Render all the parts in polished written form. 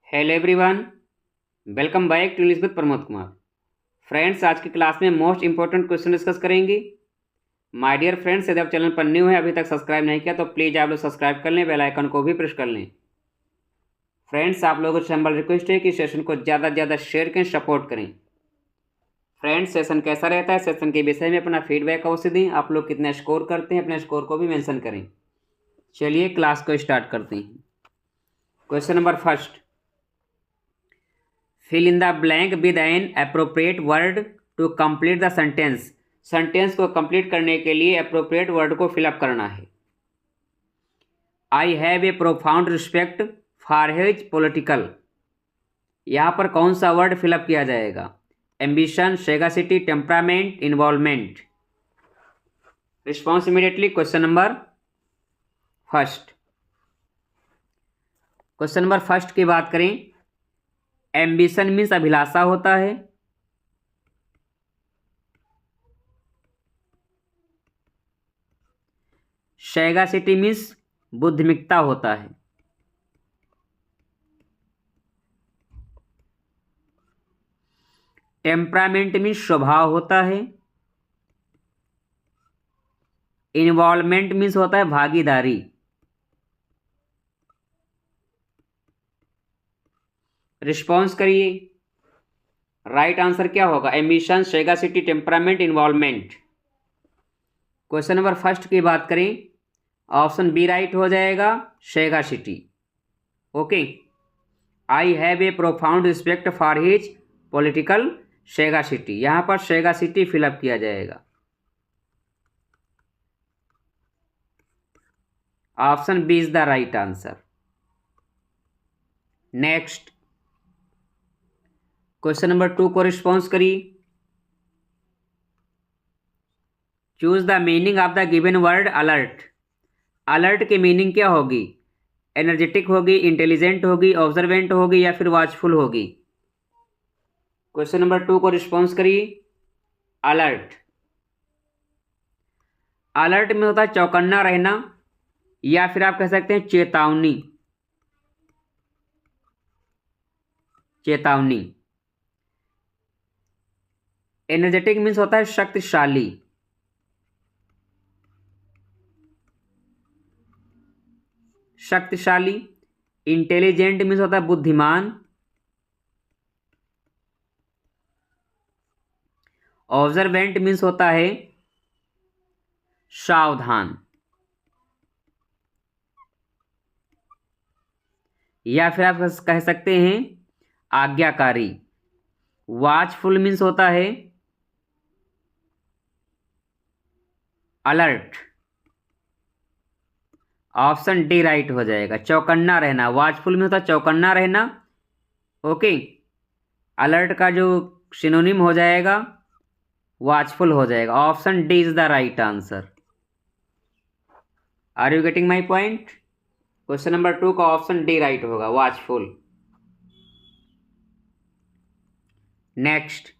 Hello everyone, welcome back to English with Pramod Kumar. Friends, आज की class में मोस्ट इंपॉर्टेंट क्वेश्चन डिस्कस करेंगे। My dear friends, यदि आप चैनल पर न्यू है, अभी तक सब्सक्राइब नहीं किया तो प्लीज़ आप लोग सब्सक्राइब कर लें, बेल आइकन को भी प्रेस कर लें। फ्रेंड्स, आप लोगों से हमारी रिक्वेस्ट है कि सेशन को ज़्यादा से ज़्यादा शेयर करें, सपोर्ट करें। फ्रेंड्स, सेशन कैसा रहता है, सेशन के विषय में अपना फीडबैक अवश्य दें। आप लोग कितना स्कोर करते हैं, अपने स्कोर को भी मेंशन करें। चलिए क्लास को स्टार्ट करते हैं। Question number first, fill in the blank with an appropriate word to complete the sentence। Sentence को कंप्लीट करने के लिए अप्रोप्रिएट वर्ड को फिलअप करना है। I have a profound respect for his political. यहाँ पर कौन सा वर्ड फिलअप किया जाएगा? Ambition, sagacity, temperament, involvement. Response immediately. Question number first की बात करें। एम्बिशन मीन्स अभिलाषा होता है। सैगासिटी मीन्स बुद्धिमिकता होता है। टेम्परामेंट मीन्स स्वभाव होता है। इन्वॉल्वमेंट मीन्स होता है भागीदारी। रिस्पॉन्स करिए। राइट आंसर क्या होगा? Ambition, sagacity, temperament, involvement. Question number first की बात करें, ऑप्शन बी राइट हो जाएगा, sagacity. Okay. I have a profound respect for his political sagacity. यहाँ पर सैगासिटी फिलअप किया जाएगा। Option B is the right answer. Next, question number 2 को रिस्पॉन्स करिए। Choose the meaning of the given word alert. Alert की meaning क्या होगी? Energetic होगी, इंटेलिजेंट होगी, ऑब्जर्वेंट होगी या फिर वॉचफुल होगी? क्वेश्चन नंबर 2 को रिस्पॉन्स करिए। अलर्ट, अलर्ट में होता है चौकन्ना रहना, या फिर आप कह सकते हैं चेतावनी। चेतावनी। एनर्जेटिक मीन्स होता है शक्तिशाली। शक्तिशाली। इंटेलिजेंट मीन्स होता है बुद्धिमान। ऑब्जर्वेंट मीन्स होता है सावधान, या फिर आप कह सकते हैं आज्ञाकारी। वॉचफुल मीन्स होता है अलर्ट। ऑप्शन डी राइट हो जाएगा, चौकन्ना रहना। वॉचफुल में होता है चौकन्ना रहना। ओके। अलर्ट का जो सिनोनिम हो जाएगा वॉचफुल हो जाएगा। Option D is the right answer. Are you getting my point? Question number 2 का ऑप्शन डी राइट होगा, वॉचफुल। नेक्स्ट,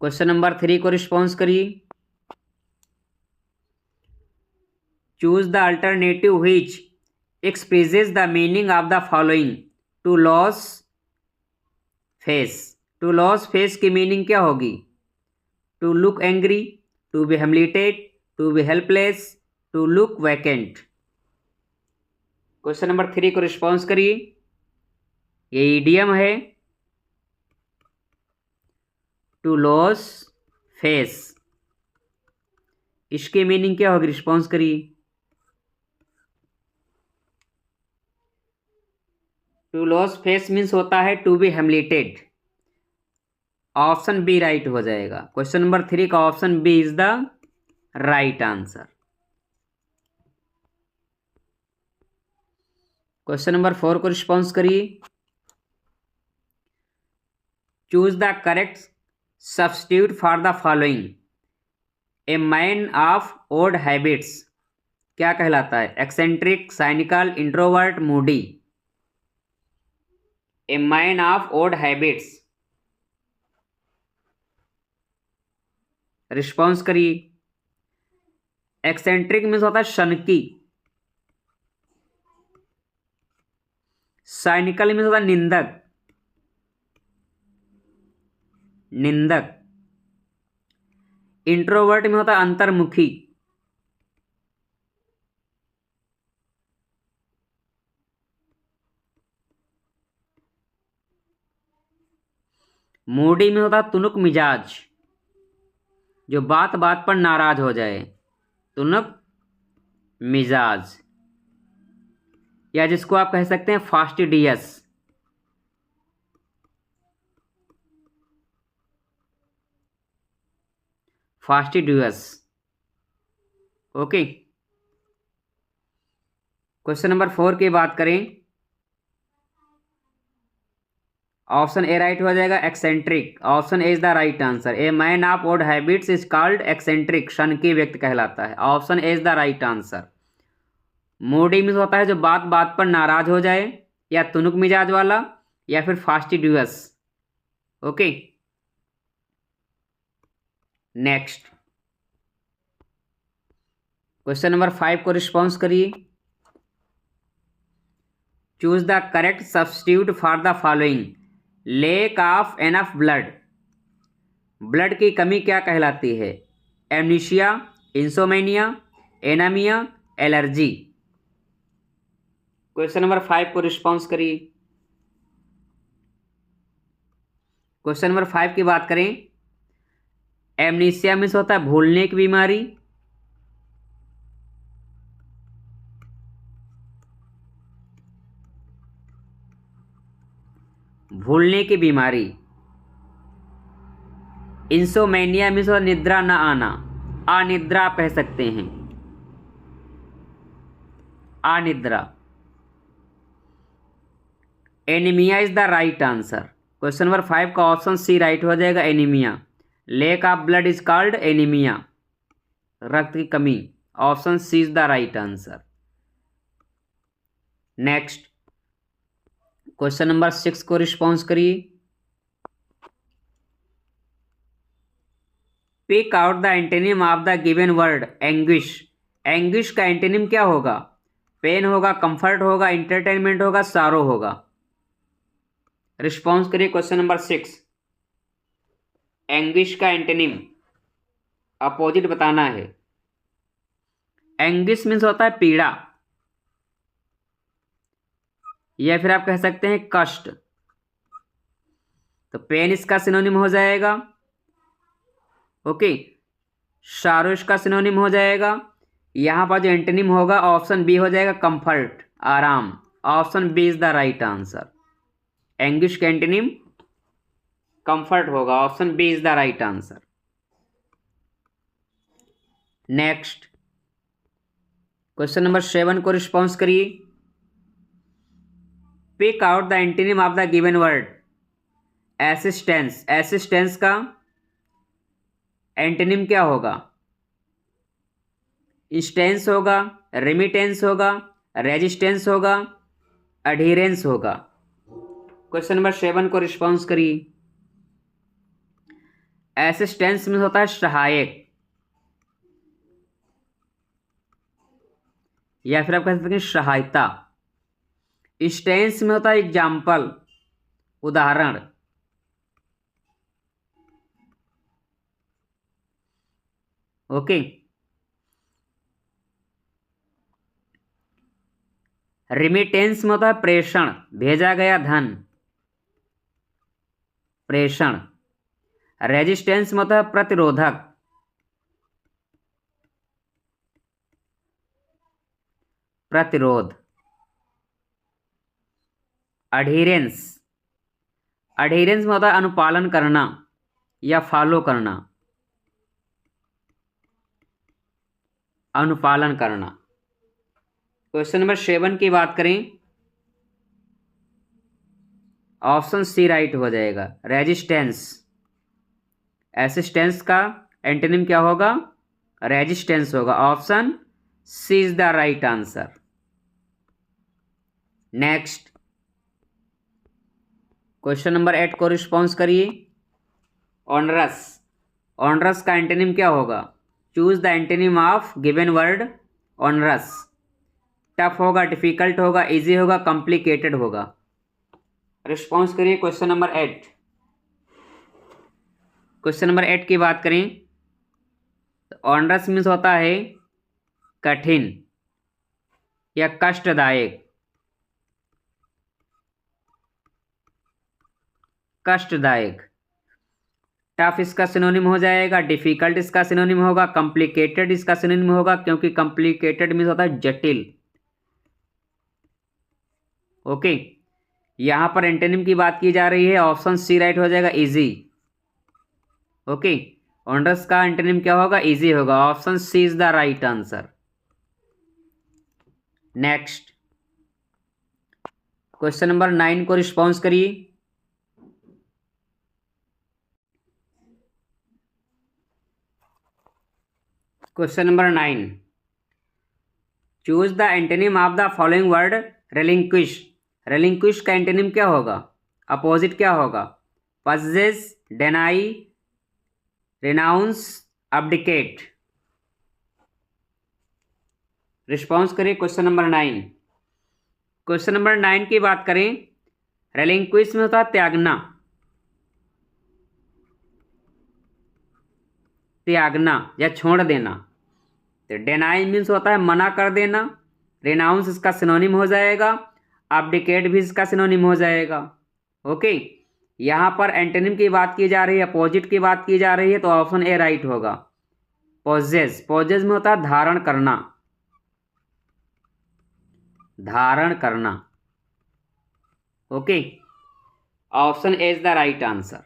क्वेश्चन नंबर 3 को रिस्पॉन्स करिए। Choose the alternative which expresses the meaning of the following. To lose face. To lose face की meaning क्या होगी? To look angry, to be humiliated, to be helpless, to look vacant. Question number 3 को response करिए। ये idiom है, to lose face. इसकी meaning क्या होगी? रिस्पॉन्स करिए। टू लॉस फेस मीन्स होता है to be humiliated. Option B right हो जाएगा। क्वेश्चन नंबर 3 का option B is the right answer. Question number 4 को रिस्पॉन्स करिए। Choose the correct substitute for the following. A man of odd habits क्या कहलाता है? Eccentric, cynical, introvert, moody. A man of odd habits. Response करिए। Eccentric means होता है शनकी। Cynical means होता है निंदक, निंदक। इंट्रोवर्ट में होता है अंतर्मुखी। मूडी में होता है तुनुक मिजाज, जो बात बात पर नाराज हो जाए, तुनुक मिजाज। या जिसको आप कह सकते हैं fastidious. Fastidious. Okay. Question number 4 की बात करें, ऑप्शन ए राइट हो जाएगा eccentric. Option A is the right answer. A man of odd habits is called eccentric, शन की व्यक्ति कहलाता है। Option A is the right answer. Moody means होता है जो बात बात पर नाराज हो जाए, या तुनुक मिजाज वाला, या फिर fastidious. Okay. Next question number 5 को रिस्पॉन्स करिए। Choose the correct substitute for the following. Lack of enough blood, blood की कमी क्या कहलाती है? Amnesia, insomnia, anaemia, allergy. Question number 5 को रिस्पॉन्स करिए। क्वेश्चन नंबर 5 की बात करें, एमनीशिया मीन्स होता है भूलने की बीमारी, भूलने की बीमारी। इंसोमेनिया मीन्स निद्रा न आना, अनिद्रा आप कह सकते हैं, अनिद्रा। Anaemia is the right answer. Question number 5 का ऑप्शन सी राइट हो जाएगा, anaemia. Lack of blood is called anaemia, रक्त की कमी। Option C is the right answer. Next question number 6 को रिस्पॉन्स करिए। Pick out the antonym of the given word anguish. Anguish का antonym क्या होगा? पेन होगा, कंफर्ट होगा, इंटरटेनमेंट होगा, सारो होगा। रिस्पॉन्स करिए क्वेश्चन नंबर 6। एंग्विश का एंटेनिम अपोजिट बताना है। एंग्विश मीन्स होता है पीड़ा, या फिर आप कह सकते हैं कष्ट। तो पेन इसका सिनोनिम हो जाएगा। ओके। सारो इसका सिनोनिम हो जाएगा। यहां पर जो एंटोनिम होगा ऑप्शन बी हो जाएगा, कंफर्ट, आराम। Option B is the right answer. Anguish का एंटोनिम कंफर्ट होगा। Option B is the right answer. Next question number 7 को रिस्पॉन्स करिए। Pick out the antonym of the given word assistance. Assistance का antonym क्या होगा? Instance होगा, remittance होगा, resistance होगा, अडीरेंस होगा। क्वेश्चन नंबर 7 को रिस्पॉन्स करिए। असिस्टेंस में होता है सहायक, या फिर आप कह सकते हैं सहायता। इंस्टेंस में होता है एग्जाम्पल, उदाहरण। ओके। रिमिटेंस में होता है प्रेषण, भेजा गया धन, प्रेषण। रेजिस्टेंस में होता है प्रतिरोधक, प्रतिरोध। अडीरेंस, अडीरेंस में होता है अनुपालन करना या फॉलो करना, अनुपालन करना। क्वेश्चन नंबर 7 की बात करें, ऑप्शन सी राइट हो जाएगा, रेजिस्टेंस। असिस्टेंस का एंटोनिम क्या होगा? रेजिस्टेंस होगा। Option C is the right answer. Next question number 8 को रिस्पॉन्स करिए। ऑनरस, ऑनरस का एंटोनिम क्या होगा? Choose the antonym of given word onerous. Tough होगा, डिफिकल्ट होगा, इजी होगा, कॉम्प्लिकेटेड होगा। रिस्पॉन्स करिए क्वेश्चन नंबर 8। क्वेश्चन नंबर 8 की बात करें तो ऑनरस मीन्स होता है कठिन या कष्टदायक। कष्टदायक। टफ इसका सिनोनिम हो जाएगा, डिफिकल्ट इसका सिनोनिम होगा, कॉम्प्लिकेटेड इसका सिनोनिम होगा, क्योंकि कॉम्प्लिकेटेड मीन्स होता है जटिल। ओके, यहां पर एंटोनिम की बात की जा रही है, ऑप्शन सी राइट हो जाएगा, इजी। ओके, ऑनरस का एंटोनिम क्या होगा? इजी होगा। Option C is the right answer. Next question number 9 को रिस्पॉन्स करिए। Question number 9, choose the antonym of the following word relinquish. Relinquish का एंटोनिम क्या होगा? अपोजिट क्या होगा? Possess, deny, renounce, abdicate. Response करिए क्वेश्चन नंबर 9। क्वेश्चन नंबर 9 की बात करें, रेलिंक्विश में होता है त्यागना। त्यागना या छोड़ देना। तो डेनाई मीन्स होता है मना कर देना। रिनाउंस इसका सिनोनिम हो जाएगा। अब्डिकेट भी इसका सिनोनिम हो जाएगा। ओके, यहाँ पर एंटोनिम की बात की जा रही है, अपोजिट की बात की जा रही है, तो ऑप्शन ए राइट होगा। पोजेस, पोजेस में होता है धारण करना। धारण करना। Okay, option A is the right answer.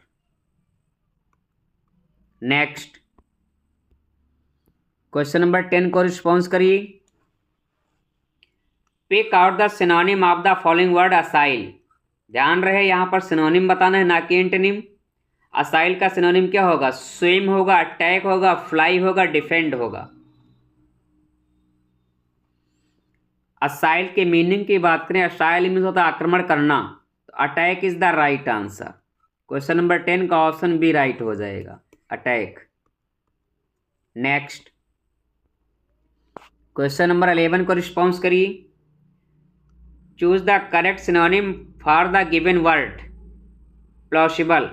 Next question number 10 को रिस्पॉन्स करिए। Pick out the synonym of the following word assail. ध्यान रहे यहां पर सिनोनिम बताना है, ना कि एंटोनिम। असाइल का सिनोनिम क्या होगा? स्विम होगा, अटैक होगा, फ्लाई होगा, डिफेंड होगा। असाइल के मीनिंग की बात करें, असाइल मीन्स होता है आक्रमण करना, तो attack is the right answer. Question number 10 का ऑप्शन बी राइट हो जाएगा, अटैक। नेक्स्ट क्वेश्चन नंबर 11 को रिस्पॉन्स करिए। Choose the correct synonym for the given word plausible.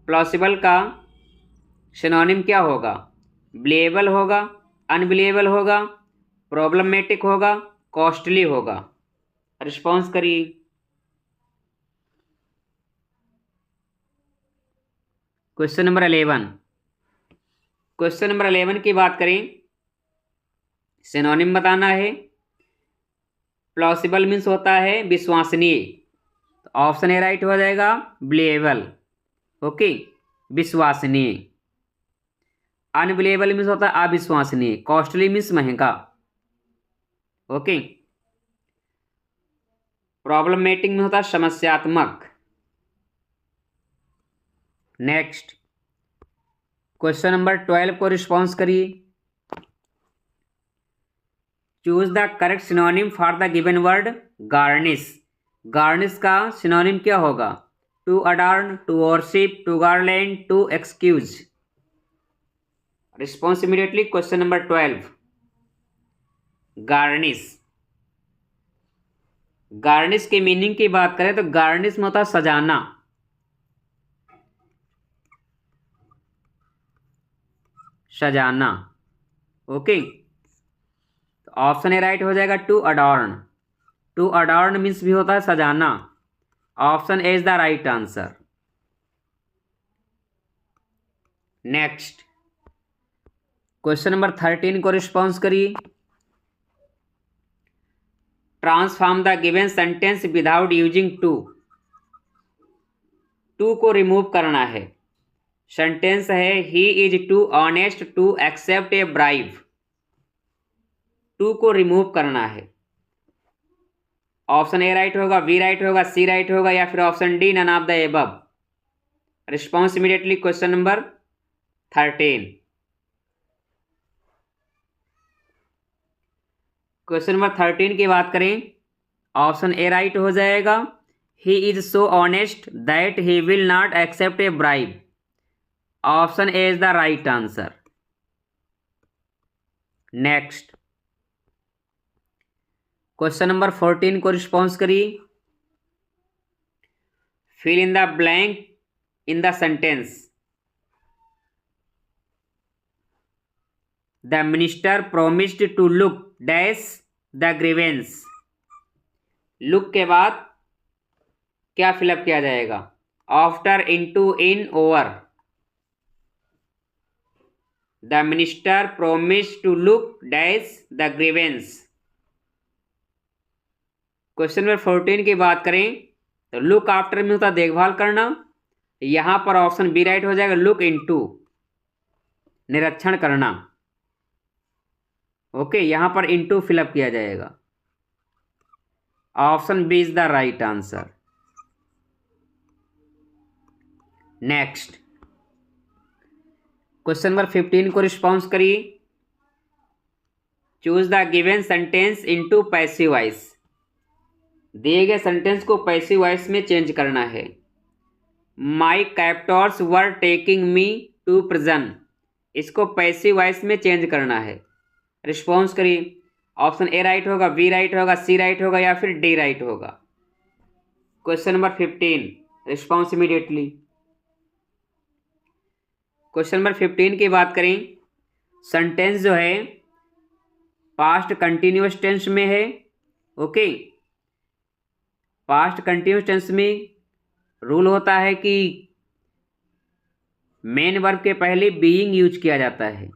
Plausible का सिनोनिम क्या होगा? बिलीवेबल होगा, अनबिलीवेबल होगा, प्रॉब्लमेटिक होगा, कॉस्टली होगा। रिस्पॉन्स करिए। Question number 11। क्वेश्चन नंबर 11 की बात करें, सिनोनिम बताना है। प्लॉसिबल मीन्स होता है विश्वसनीय, तो ऑप्शन ए राइट हो जाएगा, बिलीवेबल। ओके, विश्वसनीय। अनबिलीवेबल मीन्स होता है अविश्वसनीय। कॉस्टली मीन्स महंगा। ओके, प्रॉब्लमेटिक में होता है समस्यात्मक। नेक्स्ट क्वेश्चन नंबर 12 को रिस्पॉन्स करिए। Choose the correct synonym for the given word garnish. Garnish का सिनोनिम क्या होगा? To adorn, to worship, to garland, to excuse. Response immediately. Question number 12, garnish. Garnish के meaning की बात करें तो गार्निश में होता है सजाना। सजाना। ओके, तो ऑप्शन ए राइट हो जाएगा, to adorn. To adorn means भी होता है सजाना। Option A is the right answer. Next question number 13 को रिस्पॉन्स करिए। Transform the given sentence without using too. Too को रिमूव करना है। सेंटेंस है, he is too honest to accept a bribe. Too को रिमूव करना है। ऑप्शन ए राइट होगा, बी राइट होगा, सी राइट होगा, या फिर option D none of the above. Response immediately. Question number 13। Question number 13 की बात करें, ऑप्शन ए राइट हो जाएगा, he is so honest that he will not accept a bribe. Option A is the right answer. Next question number 14 को response करिए। Fill in the blank in the sentence. The minister promised to look dash the grievance. Look के बाद क्या fill up किया जाएगा? After, into, in, over. The minister promised to look dash the grievance. Question number 14 की बात करें तो look after में होता देखभाल करना, यहां पर ऑप्शन बी राइट हो जाएगा, लुक इनटू, निरीक्षण करना। ओके, यहां पर इनटू फिलअप किया जाएगा। Option B is the right answer. Next question number 15 को रिस्पॉन्स करिए। Choose the given sentence into passive voice. दिए गए सेंटेंस को पैसिव वॉइस में चेंज करना है। My captors were taking me to prison, इसको पैसिव वॉइस में चेंज करना है। रिस्पॉन्स करिए। ऑप्शन ए राइट होगा, बी राइट होगा, सी राइट होगा या फिर डी राइट होगा। Question number 15, response immediately. Question number 15 की बात करें, सेंटेंस जो है पास्ट कंटिन्यूअस टेंस में है। ओके, पास्ट कंटिन्यूअस टेंस में रूल होता है कि मेन वर्ब के पहले बीइंग यूज किया जाता है।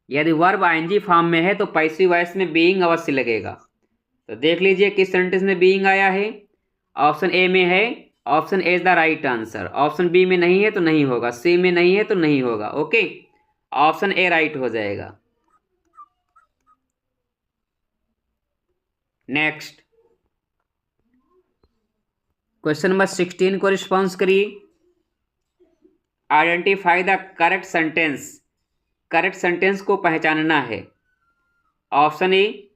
यदि वर्ब आईएनजी फॉर्म में है तो पैसिव वॉइस में बीइंग अवश्य लगेगा। तो देख लीजिए किस सेंटेंस में बीइंग आया है। ऑप्शन ए में है, option A is the right answer. Option B में नहीं है तो नहीं होगा, सी में नहीं है तो नहीं होगा। ओके, ऑप्शन ए राइट हो जाएगा। नेक्स्ट क्वेश्चन नंबर 16 को रिस्पॉन्स करिए। Identify the correct sentence. Correct sentence को पहचानना है। Option A,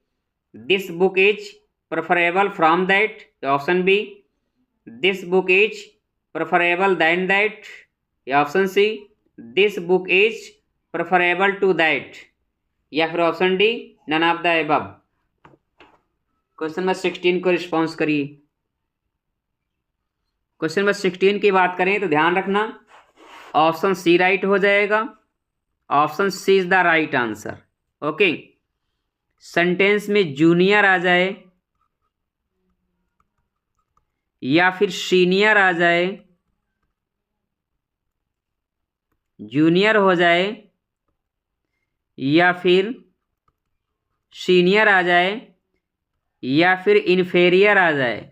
this book is preferable from that. Option B, this book is preferable than that. या option C, this book is preferable to that. या फिर option D, none of the above. Question number 16 को response करिए। Question number 16 की बात करें तो ध्यान रखना, ऑप्शन सी राइट हो जाएगा। Option C is the right answer. Okay, sentence में जूनियर आ जाए या फिर सीनियर आ जाए, जूनियर हो जाए या फिर सीनियर आ जाए या फिर इन्फेरियर आ जाए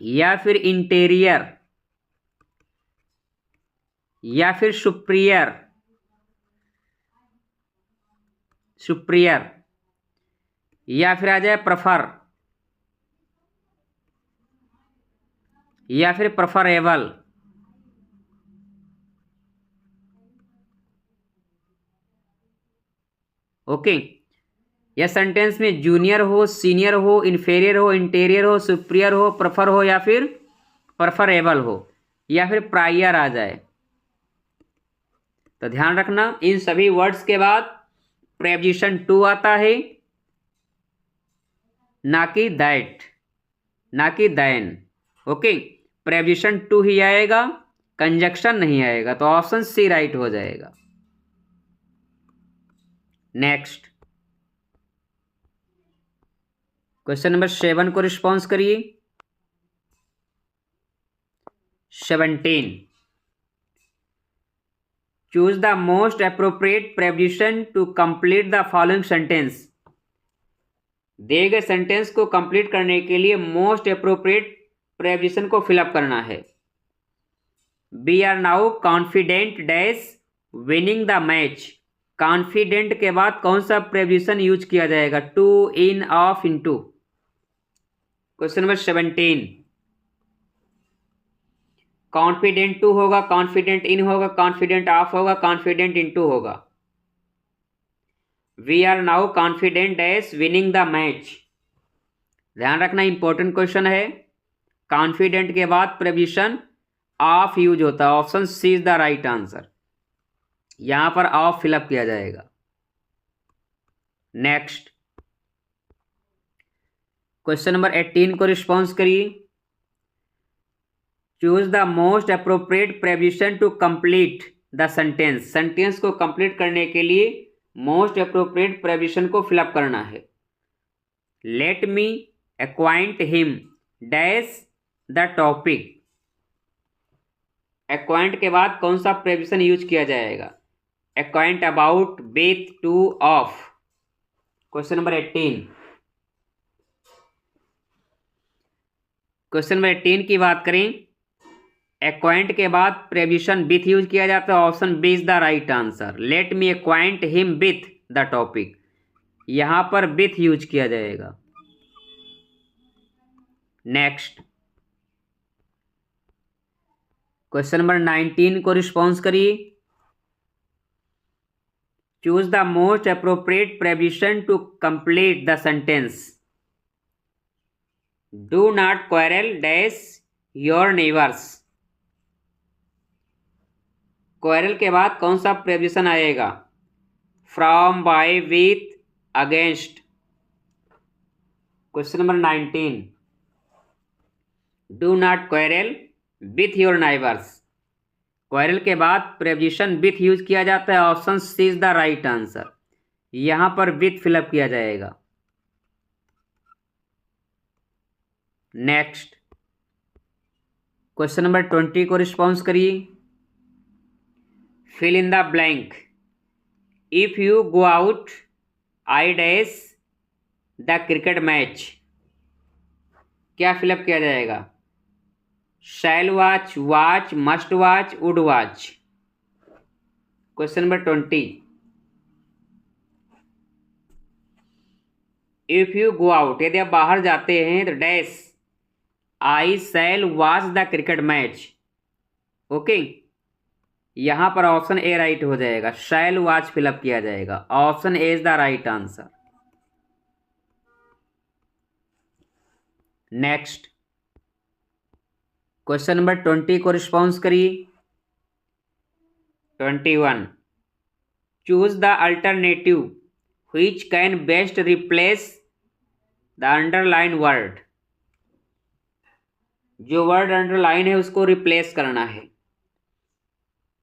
या फिर इंटीरियर या फिर सुप्रियर या फिर आ जाए प्रेफर या फिर प्रेफरेबल। ओके, यह सेंटेंस में जूनियर हो, सीनियर हो, इन्फेरियर हो, इंटीरियर हो, सुप्रियर हो, प्रेफर हो या फिर प्रेफरेबल हो या फिर प्रायर आ जाए। तो ध्यान रखना, इन सभी वर्ड्स के बाद प्रेपोजिशन टू आता है, ना कि दैट, ना कि दैन। ओके, प्रेपोजिशन टू ही आएगा, कंजक्शन नहीं आएगा। तो ऑप्शन सी राइट हो जाएगा। नेक्स्ट क्वेश्चन नंबर 7 को रिस्पॉन्स करिए। 17, choose the most appropriate preposition to complete the following sentence. दिए गए सेंटेंस को कंप्लीट करने के लिए मोस्ट अप्रोप्रिएट प्रेपोजिशन को फिलअप करना है। We are now confident dash winning the match. Confident के बाद कौन सा प्रेपोजिशन यूज किया जाएगा? To, in, of, into. Question number 17, confident to होगा, कॉन्फिडेंट इन होगा, कॉन्फिडेंट ऑफ होगा, कॉन्फिडेंट इनटू होगा। We are now confident dash winning the match. ध्यान रखना, इंपॉर्टेंट क्वेश्चन है। कॉन्फिडेंट के बाद प्रेपोजिशन ऑफ यूज होता है। Option C is the right answer. यहां पर ऑफ फिलअप किया जाएगा। नेक्स्ट क्वेश्चन नंबर 18 को रिस्पॉन्स करिए। Choose the most appropriate preposition to complete the sentence. Sentence को कंप्लीट करने के लिए मोस्ट अप्रोप्रिएट प्रेपोजिशन को फिलअप करना है। Let me acquaint him dash the topic. Acquaint के बाद कौन सा प्रेपोजिशन यूज किया जाएगा? Acquaint about, with, to, of. Question number 18। Question number 18 की बात करें, एक्वाइंट के बाद प्रेपोजिशन विथ यूज किया जाता है। Option B is the right answer. Let me acquaint him with the topic, यहां पर विथ यूज किया जाएगा। नेक्स्ट क्वेश्चन नंबर 19 को रिस्पॉन्स करिए। Choose the most appropriate preposition to complete the sentence. Do not quarrel dash your neighbours. Quarrel के बाद कौन सा प्रेपोजिशन आएगा? From, by, with, against. Question number 19। Do not quarrel with your neighbours. Quarrel के बाद preposition with use किया जाता है। Option C is the right answer. यहां पर विथ फिलअप किया जाएगा। नेक्स्ट क्वेश्चन नंबर 20 को रिस्पॉन्स करिए। Fill in the blank. If you go out I dash the cricket match. क्या फिलअप किया जाएगा? Shall watch, watch, must watch, would watch. Question number 20। If you go out, यदि आप बाहर जाते हैं तो dash I shall watch the cricket match. Okay, यहां पर ऑप्शन ए राइट हो जाएगा। शैल वॉच फिलअप किया जाएगा। Option A is the right answer. Next question number 20 को रिस्पॉन्स करिए। 21। Choose the alternative which can best replace the underline word. जो word underline है उसको रिप्लेस करना है।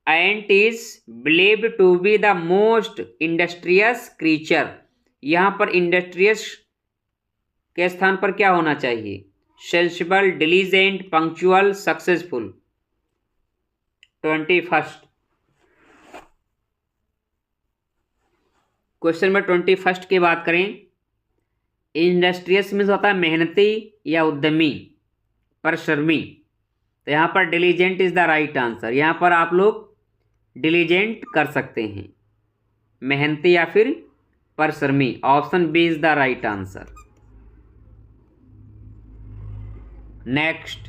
Ant is believed to be the most industrious creature. यहां पर industrious के स्थान पर क्या होना चाहिए? Sensible, diligent, punctual, successful. 21। Question number 21 की बात करें, इंडस्ट्रियस मीन्स होता है मेहनती या उद्यमी, परिश्रमी। तो यहाँ पर diligent is the right answer. यहाँ पर आप लोग डिलीजेंट कर सकते हैं, मेहनती या फिर परिश्रमी। Option B is the right answer. Next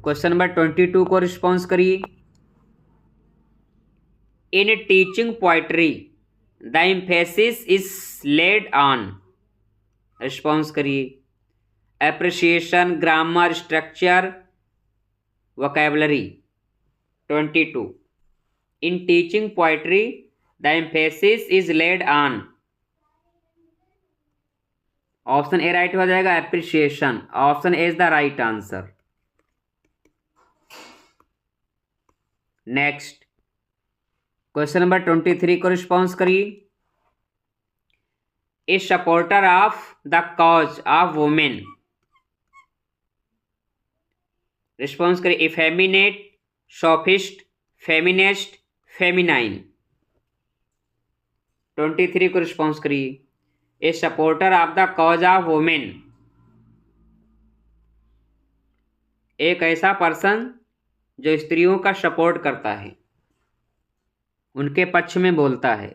question number 22 को रिस्पॉन्स करिए। In teaching poetry the emphasis is laid on. Response करिए। Appreciation, grammar, structure, vocabulary. 22। In teaching poetry the emphasis is laid on. Option A right हो जाएगा, appreciation. Option A is the right answer. Next question number 23 को response करिए। A supporter of the cause of women. Response करिए। Effeminate, sophist, feminist, feminine. 23 को response करिए। A supporter of the cause of women, एक ऐसा person जो स्त्रियों का सपोर्ट करता है, उनके पक्ष में बोलता है।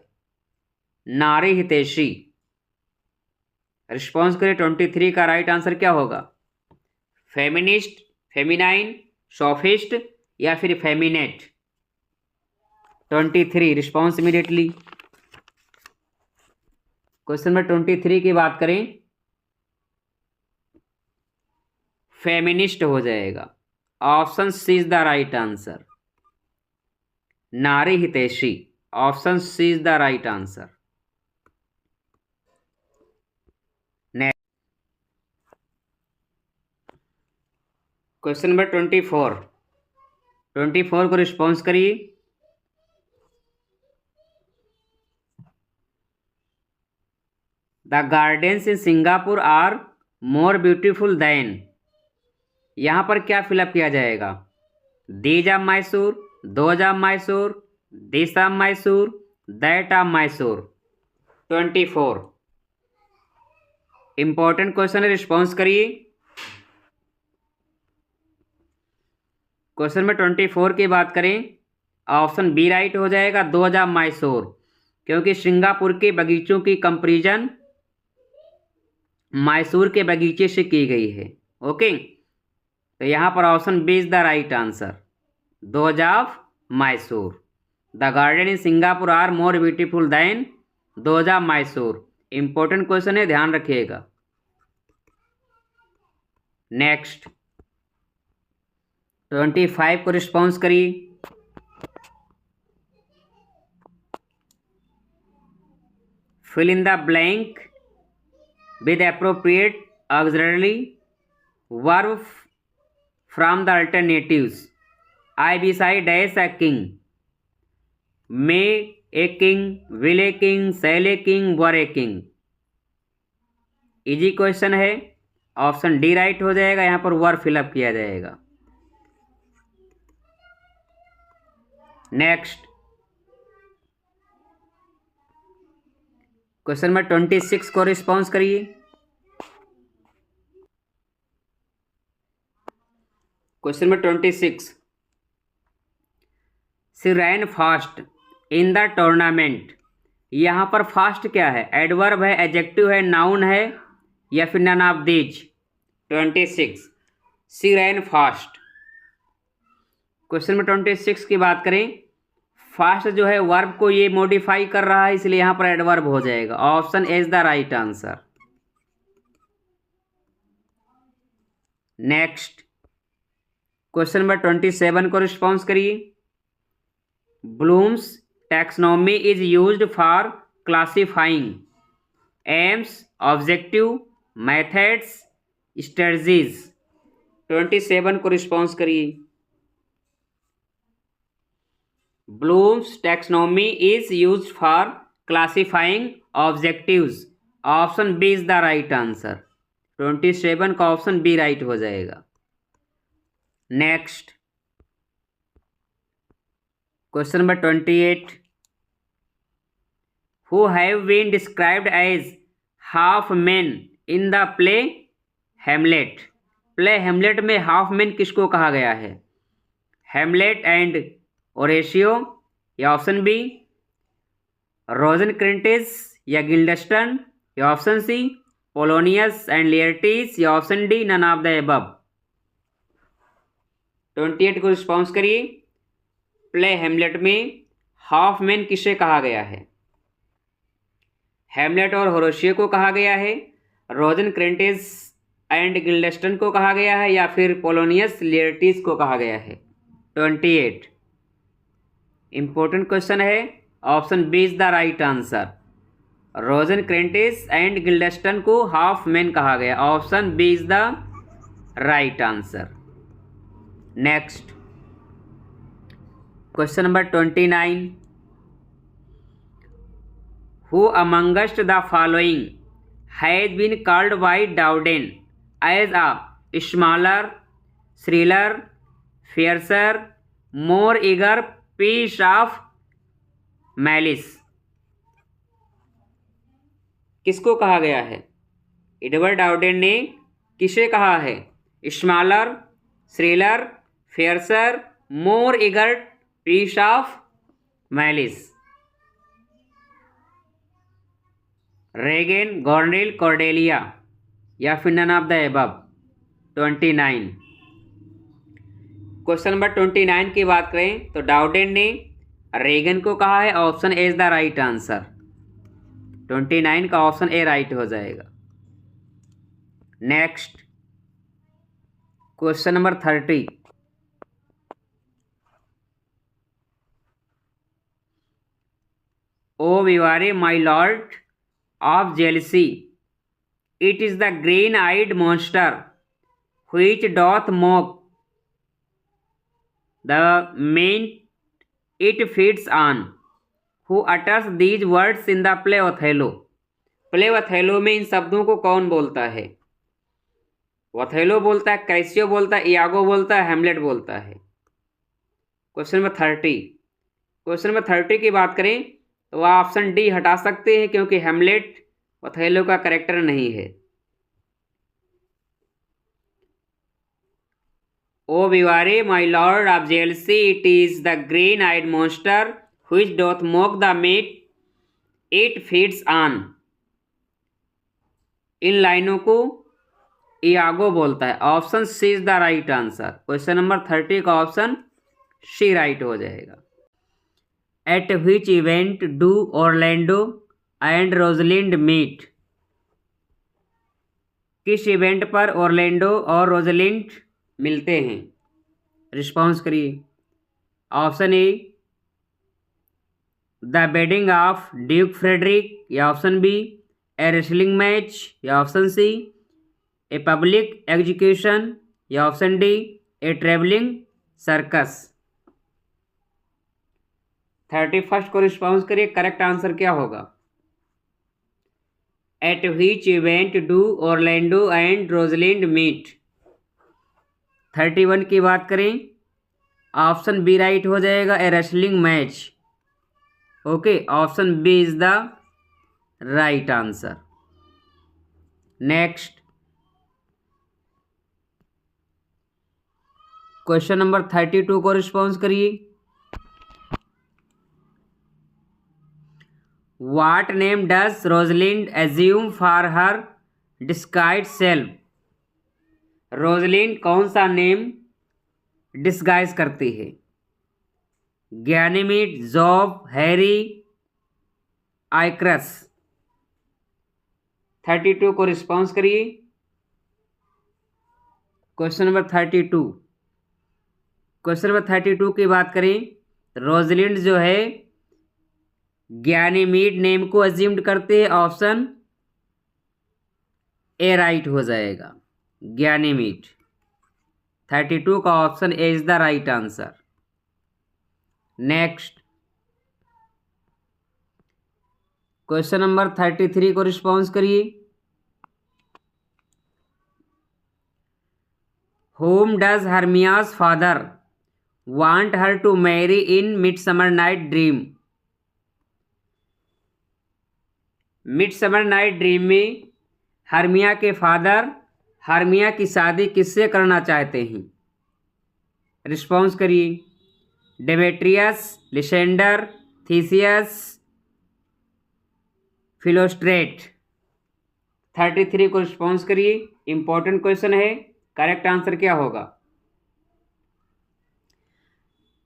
नारी हितैषी। रिस्पॉन्स करें। 23 का राइट आंसर क्या होगा? फेमिनिस्ट, फेमिनाइन, सोफिस्ट या फिर effeminate. 23 response immediately. Question number 23 की बात करें, फेमिनिस्ट हो जाएगा। Option C is the right answer. नारी हितैषी। Option C is the right answer. Question number 24 को रिस्पॉन्स करिए। The gardens in Singapore are more beautiful than. यहाँ पर क्या फिलअप किया जाएगा? These of Mysore, those of Mysore, this of Mysore, that of Mysore. 24 important question है, रिस्पॉन्स करिए। क्वेश्चन में 24 की बात करें, ऑप्शन बी राइट हो जाएगा, दोज ऑफ मैसूर, क्योंकि सिंगापुर के बगीचों की कंपैरिजन मैसूर के बगीचे से की गई है। ओके, तो यहाँ पर option B is the right answer, those of Mysore. The garden in Singapore are more beautiful than those of Mysore. Important question है, ध्यान रखिएगा। नेक्स्ट 25 को रिस्पॉन्स करिए। Fill in the blank with appropriate auxiliary verb from the alternatives. I beside dash a king, may a king, will a king, shall a king, were a king. Easy question है, option D right हो जाएगा। यहाँ पर वर fill up किया जाएगा। Next question number 26 को response करिए। Question number 26, she ran fast in the tournament. यहाँ पर फास्ट क्या है? एडवर्ब है, एडजेक्टिव है, नाउन है, या फिर none of these? 26 she ran fast. Question number 26 की बात करें, फास्ट जो है वर्ब को ये मॉडिफाई कर रहा है, इसलिए यहाँ पर एडवर्ब हो जाएगा। Option A is the right answer. Next question number 27 को रिस्पॉन्स करिए। Bloom's taxonomy is used for classifying aims, objective, methods, strategies. 27 को रिस्पॉन्स करिए। Bloom's taxonomy is used for classifying objectives. Option B is the right answer. 27 का option B right हो जाएगा। Next question number 28, who have been described as half man in the play Hamlet. Play Hamlet में half man किसको कहा गया है? Hamlet and ओरेशियो, या option B रोजेनक्रेंटिस या गिल्डस्टन, या option C Polonius and Laertes, या option D none of the above. 28 को रिस्पॉन्स करिए। प्ले हेमलेट में हाफ मैन किसे कहा गया है? हेमलेट और होरेशियो को कहा गया है, रोजेनक्रेंटिस एंड गिल्डस्टन को कहा गया है, या फिर पोलोनियस लेयर्टिस को कहा गया है? 28 इंपॉर्टेंट क्वेश्चन है, option B is the right answer. Rosencrantz and Guildenstern को हाफ मैन कहा गया। Option B is the right answer. Next question number 29, who amongst the following has been called by Dowden as a smaller, shriller, fiercer, more eager piece of malice. किसको कहा गया है? Edward डाउडेन ने किसे कहा है? Smaller, shriller, fiercer, more eager piece of malice. Regan, Goneril, Cordelia, या फिर none of the above? 29 question number 29 की बात करें तो डाउडेन ने रेगन को कहा है। Option A is the right answer. 29 का ऑप्शन ए राइट हो जाएगा। Next question number 30, O beware my lord of jealousy, it is the green eyed monster which doth mock the men it feeds on, who utters these words in the play Othello. Play Othello में इन शब्दों को कौन बोलता है? Othello बोलता है, Casio बोलता है, इयागो बोलता है, हेमलेट बोलता है। Question number 30। क्वेश्चन नंबर 30 की बात करें तो आप ऑप्शन डी हटा सकते हैं क्योंकि हेमलेट ओथेलो का कैरेक्टर नहीं है। O beware my lord of jealousy, it is the green eyed monster which doth mock the meat it feeds on. इन लाइनों को इयागो बोलता है। Option C is the right answer. Question number 30 का option C right हो जाएगा। At which event do Orlando and Rosalind meet. किस event पर ऑरलैंडो और रोजलिंड मिलते हैं? रिस्पॉन्स करिए। Option A the wedding of Duke Frederick, या option B a wrestling match, या option C a public execution, या option D a travelling circus. 31 को रिस्पॉन्स करिए, करेक्ट आंसर क्या होगा? At which event do Orlando and Rosalind meet. 31 की बात करें, ऑप्शन बी राइट हो जाएगा, a wrestling match. Okay, option B is the right answer. Next question number 32 को रिस्पॉन्स करिए। What name does Rosalind assume for her disguised self? Rosalind कौन सा name disguise करती है? Ganymede, job, Harry, आइक्रस। 32 को response करिए। Question number 32। क्वेश्चन नंबर 32 की बात करें, रोजलिंड जो है गैनीमीड नेम को अज्यूम्ड करते हैं। ऑप्शन ए राइट हो जाएगा, गैनीमीड। 32 का option A is the right answer. Next question number 33 को रिस्पॉन्स करिए। Whom does Hermia's father want her to marry in Midsummer Night Dream? Midsummer night dream में Hermia के father Hermia की शादी किससे करना चाहते हैं? रिस्पॉन्स करिए। Demetrius, लिसेंडर, Theseus, फिलोस्ट्रेट। 33 को रिस्पॉन्स करिए। इंपॉर्टेंट क्वेश्चन है, करेक्ट आंसर क्या होगा?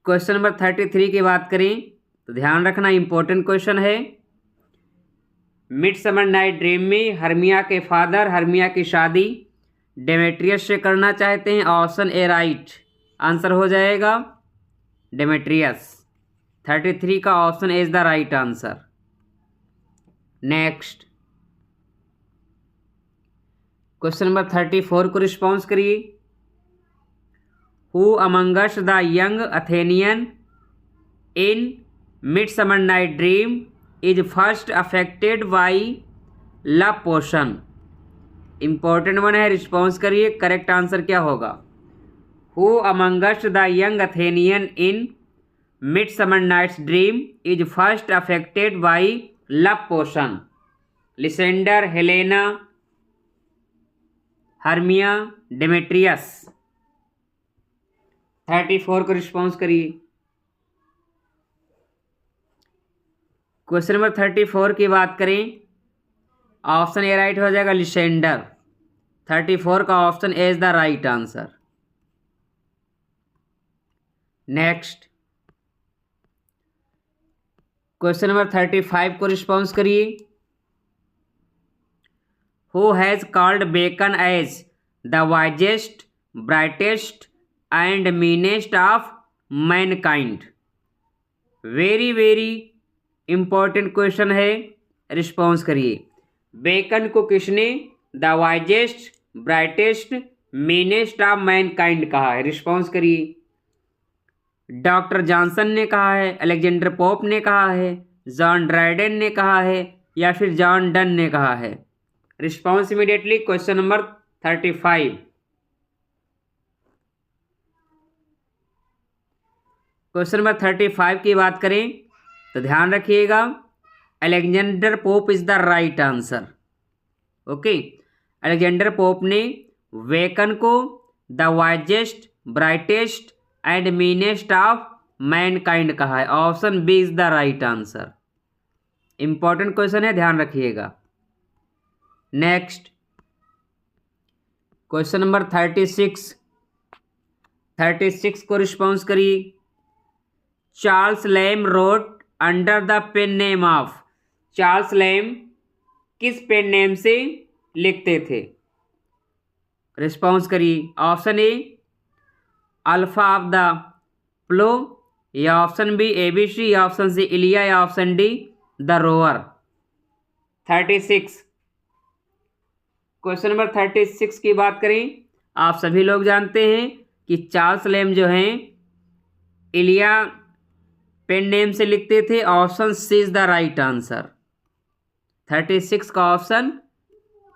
क्वेश्चन नंबर 33 की बात करें तो ध्यान रखना, इंपॉर्टेंट क्वेश्चन है। मिडसमर नाइट ड्रीम में हर्मिया के फादर हर्मिया की शादी डेमेट्रियस से करना चाहते हैं। ऑप्शन ए राइट आंसर हो जाएगा, डेमेट्रियस। 33 का option A is the right answer. Next question number 34 को रिस्पॉन्स करिए। Who amongst the young Athenian in Midsummer night Dream is first affected by love potion. Important one है, response करिए। Correct answer क्या होगा? Who amongst the young Athenian in Midsummer Night's Dream is first affected by love potion. Lysander, Helena, Hermia, Demetrius. 34 को response करिए। Question number 34 की बात करें, option A right हो जाएगा, लिसेंडर। 34 का option A is the right answer. Next question number 35 को response करिए। Who has called Bacon as the wisest, brightest and meanest of mankind. Very very important question है, response करिए। Bacon को किसने the wisest, brightest, meanest of mankind कहा है? Response करिए। Doctor Johnson ने कहा है, अलेक्जेंडर पोप ने कहा है, जॉन ड्राइडेन ने कहा है, या फिर जॉन डन ने कहा है? Response immediately. Question number 35। Question number 35 की बात करें तो ध्यान रखिएगा, Alexander Pope is the right answer. Okay, Alexander Pope ने वेकन को the wisest, brightest and meanest of mankind कहा है। Option B is the right answer. Important question है, ध्यान रखिएगा। नेक्स्ट क्वेश्चन नंबर 36 को रिस्पॉन्स करिए। Charles Lamb wrote under the pen name of. Charles Lamb किस पेन नेम से लिखते थे? रिस्पॉन्स करिए। Option A Alpha of the Plough, या ऑप्शन बी एबीसी, या ऑप्शन सी इलिया, या option D the Roar. 36 question number 36 की बात करें, आप सभी लोग जानते हैं कि चार्ल्स लैम जो हैं इलिया पेन नेम से लिखते थे। Option C is the right answer. 36 का ऑप्शन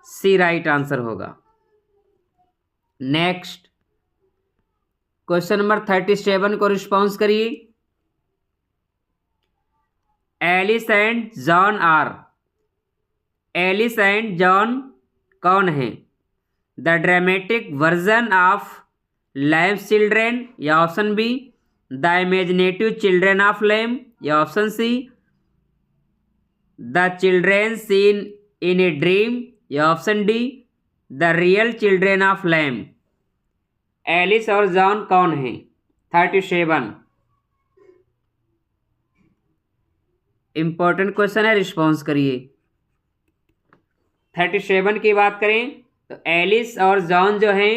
सी राइट आंसर होगा। नेक्स्ट क्वेश्चन नंबर 37 को रिस्पॉन्स करिए। Alice and John are. Alice and John कौन है? The dramatic version of Lamb's children, या option B the imaginative children of Lamb, या option C the children seen in a dream, या option D the real children of Lamb. Alice और John कौन हैं? 37 important question है, response करिए। 37 की बात करें तो एलिस और जॉन जो हैं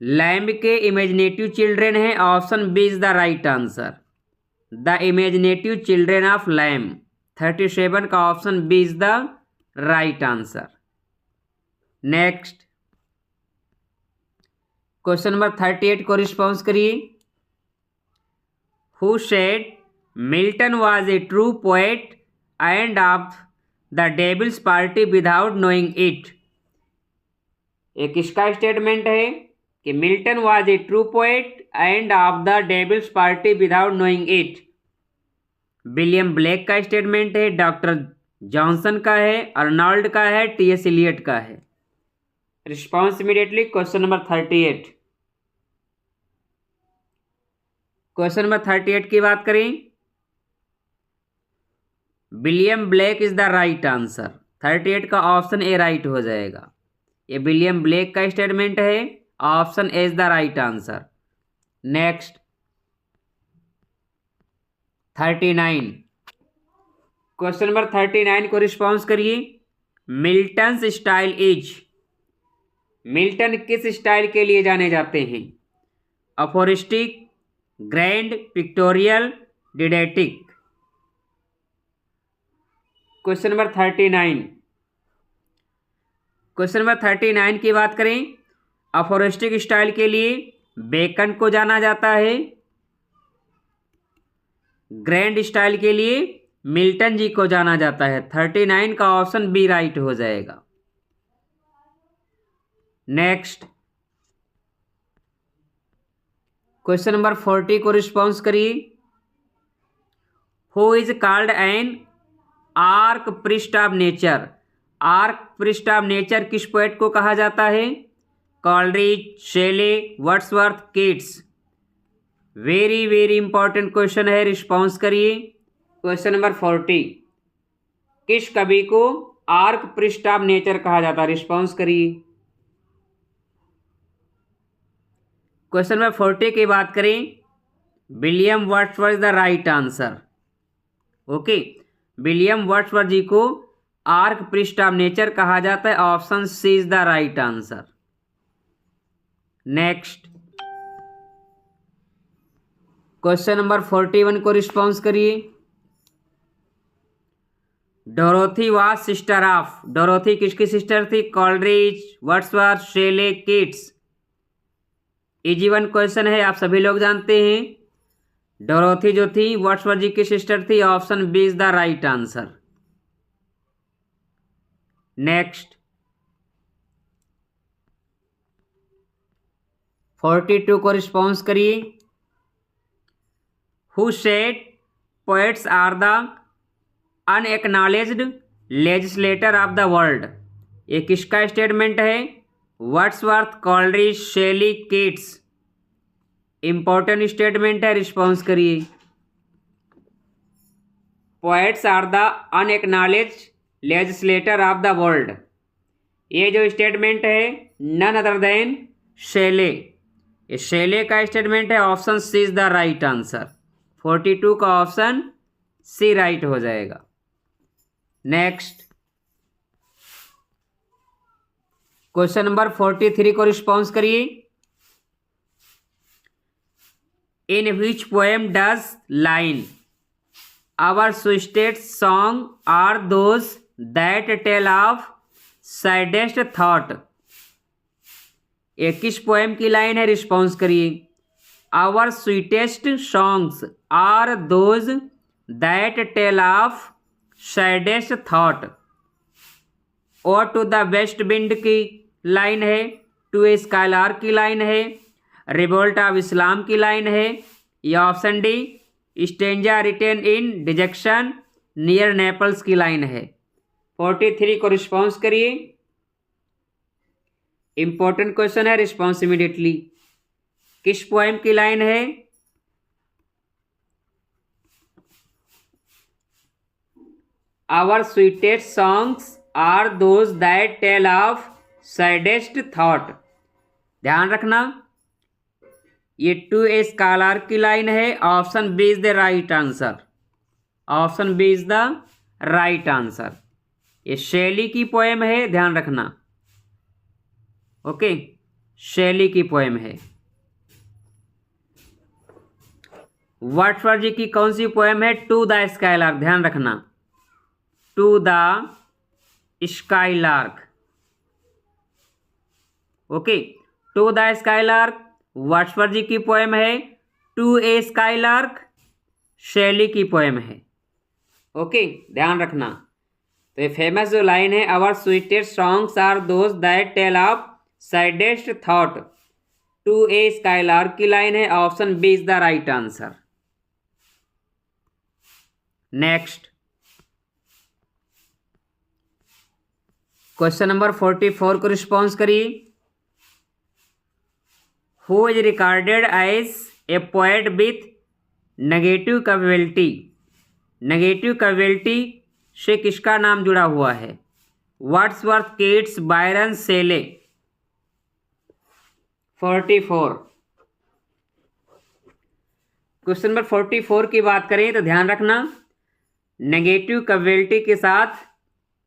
लैम्ब के इमेजिनेटिव चिल्ड्रेन हैं। Option B is the right answer, the imaginative children of Lamb. 37 का option B is the right answer. Next question number 38 को रिस्पॉन्स करिए। Who said Milton was a true poet and of the devil's party without knowing it. ये किसका statement है कि Milton was a true poet and of the devil's party without knowing it? William Blake का statement है, doctor Johnson का है, Arnold का है, टीएस इलियट का है? Response immediately. Question number 38। Question number 38 की बात करें, William Blake is the right answer. 38 का ऑप्शन ए राइट हो जाएगा। ये विलियम ब्लेक का स्टेटमेंट है, option A is the right answer. Next 39 question number 39 को रिस्पॉन्स करिए। Milton's style is. मिल्टन किस स्टाइल के लिए जाने जाते हैं? अफोरिस्टिक, grand, pictorial, डिडेटिक? Question number 39। Question number 39 की बात करें, अफोरिस्टिक स्टाइल के लिए बेकन को जाना जाता है, ग्रैंड स्टाइल के लिए मिल्टन जी को जाना जाता है। 39 का ऑप्शन बी राइट हो जाएगा। नेक्स्ट क्वेश्चन नंबर 40 को रिस्पॉन्स करिए। Who is called an arch priest of nature. Arch priest of nature किस पोएट को कहा जाता है? Coleridge, Shelley, Wordsworth, Keats? Very very important question है, रिस्पॉन्स करिए। क्वेश्चन नंबर 40 किस कवि को आर्क प्रिस्ट ऑफ नेचर कहा जाता है? रिस्पॉन्स करिए। क्वेश्चन नंबर 40 की बात करें, William Wordsworth the right answer. Okay, William Wordsworth ji को आर्क प्रिस्ट ऑफ नेचर कहा जाता है। Option C is the right answer. Next question number 41 को रिस्पॉन्स करिए। Dorothy was sister of. Dorothy किसकी सिस्टर थी? Coleridge, Wordsworth, Shelley, Keats? Easy one question है, आप सभी लोग जानते हैं। डोरोथी जो थी वर्ड्सवर्थ जी की सिस्टर थी। Option B is the right answer. Next 42 को रिस्पॉन्स करिए। Who said poets are the unacknowledged legislator of the world? ये किसका स्टेटमेंट है? Wordsworth, Coleridge, Shelley, Keats. Important statement है, रिस्पॉन्स करिए। Poets are the unacknowledged legislator of the world, ये जो statement है नन अदर देन शेले। ये शेले का स्टेटमेंट है। Option C is the right answer. 42 का ऑप्शन सी राइट हो जाएगा। नेक्स्ट क्वेश्चन नंबर 43 को रिस्पॉन्स करिए। In which poem does line our sweetest song are those that tell of saddest thought? ये किस पोएम की लाइन है? रिस्पॉन्स करिए। Our sweetest songs are those that tell of saddest thought. और to the west wind की line है, to a skylark की line है, रिवोल्ट ऑफ इस्लाम की लाइन है, या option D stanza written in dejection near Naples की line है। 43 को रिस्पॉन्स करिए। इंपॉर्टेंट क्वेश्चन है, रिस्पॉन्स इमीडिएटली। किस पोएम की लाइन है? Our sweetest songs are those that tell of saddest thought. ध्यान रखना, ये टू ए स्काइलार्क की लाइन है। Option B is the right answer. Option B is the right answer. ये शैली की पोएम है, ध्यान रखना। ओके, शैली की पोएम है। वर्ड्सवर्थ जी की कौन सी पोएम है? To the skylark. ध्यान रखना, to the skylark. Okay, to the skylark Wordsworth ji की पोएम है। टू ए स्काइलार्क शैली की पोएम है। ओके, ध्यान रखना। तो ये फेमस जो लाइन है, our sweetest songs are those that tell of saddest thought, to a skylark की लाइन है। Option B is the right answer. Next question number 44 को रिस्पॉन्स करिए। Who is recorded as a poet with negative capability? Negative capability से किसका नाम जुड़ा हुआ है? Wordsworth, Keats, Byron, Shelley. 44 question number 44 की बात करें तो ध्यान रखना, नेगेटिव कैपेबिलिटी के साथ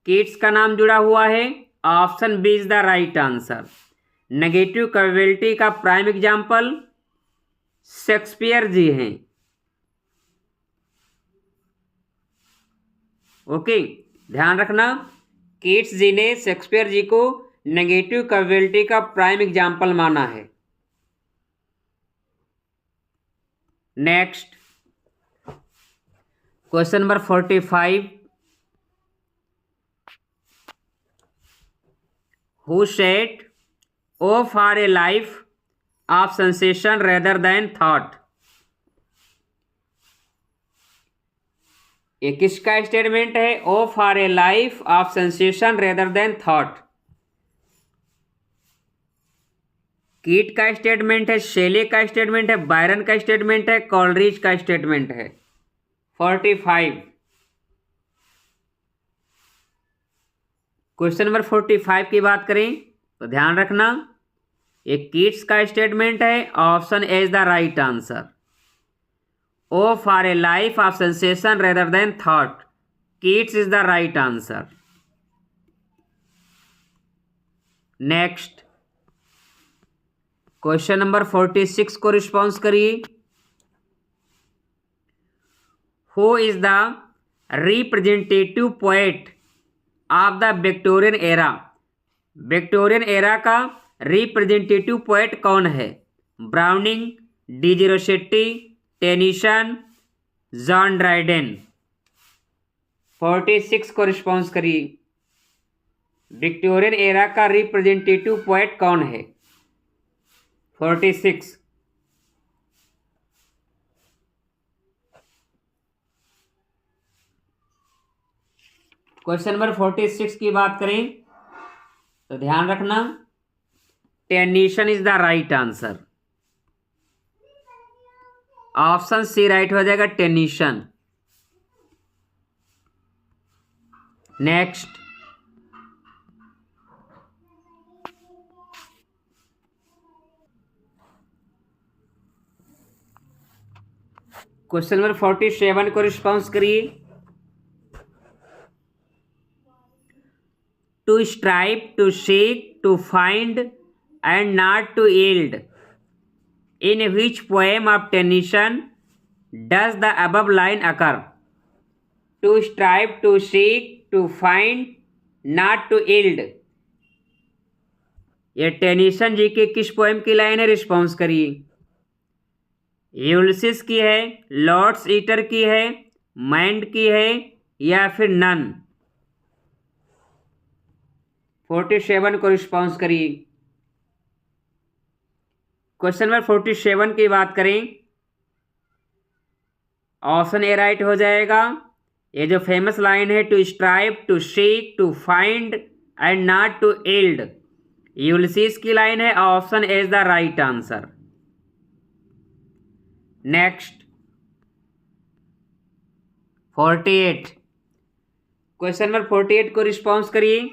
कीट्स का नाम जुड़ा हुआ है। Option B is the right answer. Negative capability का प्राइम एग्जाम्पल शेक्सपियर जी हैं। ओके, ध्यान रखना, कीट्स जी ने शेक्सपियर जी को नेगेटिव कैपेबिलिटी का प्राइम एग्जाम्पल माना है। Next question number 45। Who said O for a life of sensation rather than thought? ये किसका स्टेटमेंट है? O for a life of sensation rather than thought. Keats का statement है, शेले का स्टेटमेंट है, बायरन का स्टेटमेंट है, कॉलरिज का स्टेटमेंट है। 45 क्वेश्चन नंबर 45 की बात करें तो ध्यान रखना, ये कीट्स का स्टेटमेंट है। Option A is the right answer. O for a life of sensation rather than thought, Keats is the right answer. Next question number 46 को रिस्पॉन्स करिए। Who is the representative poet of the Victorian era? Victorian era का representative poet कौन है? Browning, DG Rossetti, Tennyson, John Dryden. 46 को response करिए। Victorian era का representative poet कौन है? 46। क्वेश्चन नंबर 46 की बात करें तो ध्यान रखना, Tennyson is the right answer. Option C right हो जाएगा, टेनिसन। नेक्स्ट, क्वेश्चन नंबर 47 को रिस्पॉन्स करिए। To strive, to seek, to find and not to yield, in which poem of Tennyson does the above line occur? To strive, to seek, to find, not to yield, ये Tennyson ji के किस poem की line है? Response करिए। Ulysses की है, Lord's eater की है, माइंड की है, या फिर नन? 47 को रिस्पॉन्स करिए। क्वेश्चन नंबर 47 की बात करें, ऑप्शन ए राइट हो जाएगा। ये जो फेमस लाइन है, to strive, to seek, to find and not to yield, Ulysses की लाइन है। Option A is the right answer. Next, 48। Question number 48 को रिस्पॉन्स करिए।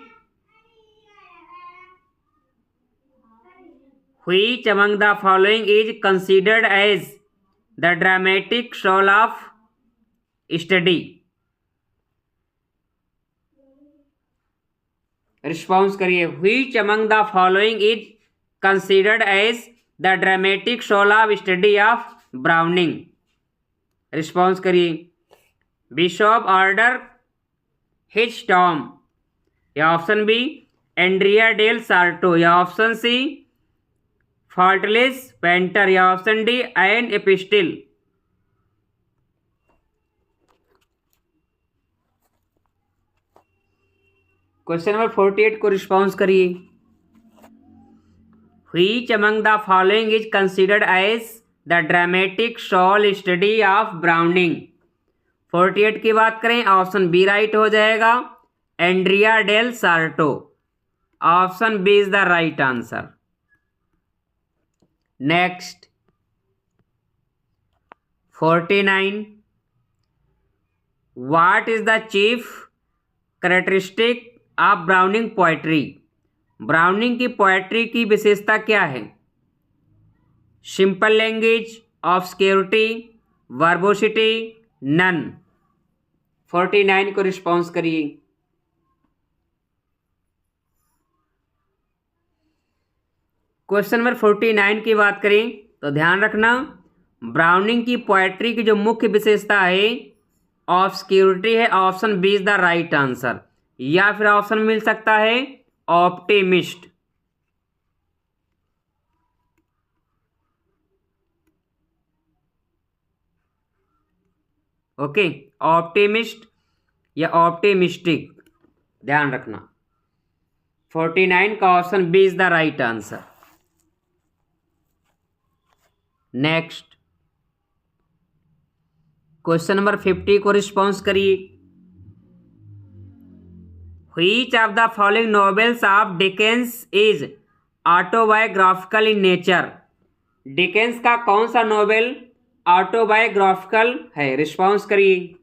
Which among the following is considered as the dramatic soul of study? Response करिए। Which among the following is considered as the dramatic soul of study of Browning? Response करिए। Bishop order his tomb, या option B Andrea del Sarto, या option C faultless painter, या option D an epistle? Question number 48 को response करिए। Which among the following is considered as the dramatic soul study of Browning? 48 की बात करें, option B right हो जाएगा, Andrea del Sarto. Option B is the right answer. Next, 49। What is the chief characteristic of Browning poetry? Browning की poetry की विशेषता क्या है? Simple language, obscurity, verbosity, none? 49 को रिस्पॉन्स करिए। क्वेश्चन नंबर 49 की बात करें तो ध्यान रखना, ब्राउनिंग की पोएट्री की जो मुख्य विशेषता है ऑब्सक्योरिटी है। Option B is the right answer, या फिर ऑप्शन मिल सकता है ऑप्टिमिस्ट। ओके, ऑप्टिमिस्ट या ऑप्टिमिस्टिक, ध्यान रखना। 49 का option B is the right answer. Next, question number 50 को रिस्पॉन्स करिए। Which of the following novels of Dickens is autobiographical in nature? Dickens का कौन सा नॉवेल ऑटोबायोग्राफिकल है? रिस्पॉन्स करिए।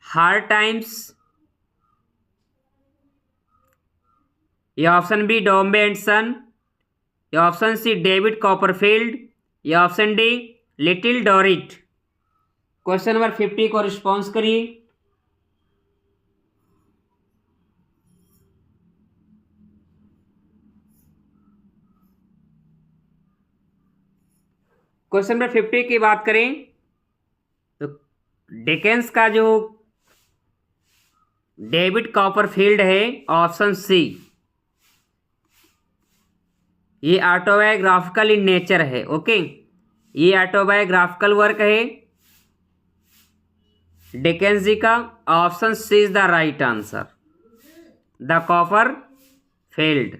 हार्ड टाइम्स, या option B Dombey and son, या option C David Copperfield, या option D little Dorrit? Question number 50 को response करिए। क्वेश्चन नंबर 50 की बात करें तो डिकेंस का जो डेविड कॉपरफील्ड है, ऑप्शन सी, ये ऑटोबायोग्राफिकल इन नेचर है। ओके, ये ऑटोबायोग्राफिकल वर्क है डिकेंस जी का। Option C is the right answer, the Copperfield.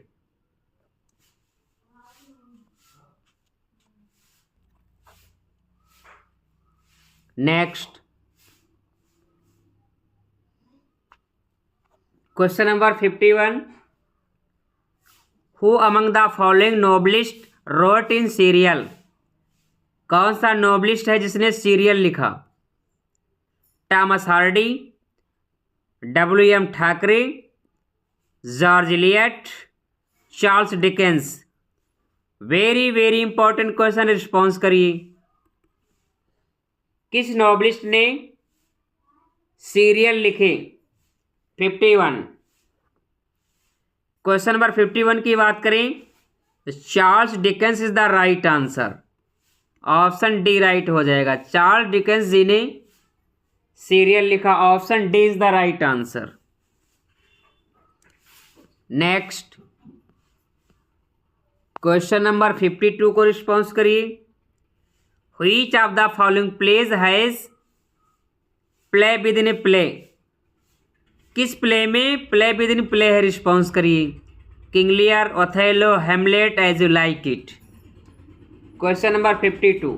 Next question number 51। Who among the following novelist wrote in serial? कौन सा novelist है जिसने सीरियल लिखा? Thomas Hardy, WM. Thackeray, George Eliot, Charles Dickens. Very very important question, response करिए। किस novelist ने serial लिखे? 51। Question number 51 की बात करें तो Charles Dickens is the right answer. Option D right हो जाएगा। चार्ल्स डिकेंस जी ने सीरियल लिखा। Option D is the right answer. Next question number 52 को रिस्पॉन्स करिए। Which of the following plays has play within a play? किस play में play within play है? Response करिए। King Lear, Othello, Hamlet, as you like it. Question number 52।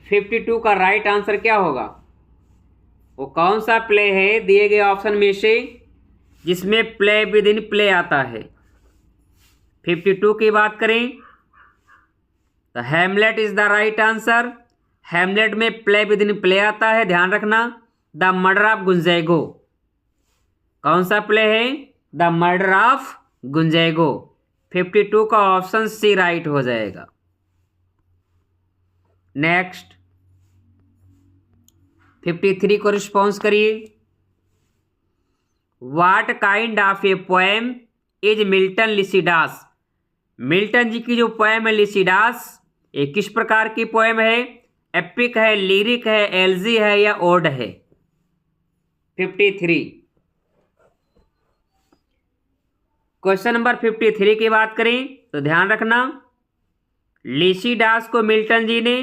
52 का right answer क्या होगा? वो कौन सा प्ले है दिए गए ऑप्शन में से जिसमें प्ले विद इन प्ले आता है? 52 की बात करें तो Hamlet is the right answer. Hamlet में प्ले विद इन प्ले आता है, ध्यान रखना। The murder of Gonzago. कौन सा प्ले है? The murder of गुंजैगो। 52 का ऑप्शन सी राइट हो जाएगा। नेक्स्ट 53 को रिस्पॉन्स करिए। What kind of a poem is Milton Lycidas? Milton ji की जो पोएम है लिसिडास, ये किस प्रकार की पोएम है? एपिक है, लिरिक है, एल्जी है या ओड है? 53। क्वेश्चन नंबर 53 की बात करें तो ध्यान रखना, लिसिडास को मिल्टन जी ने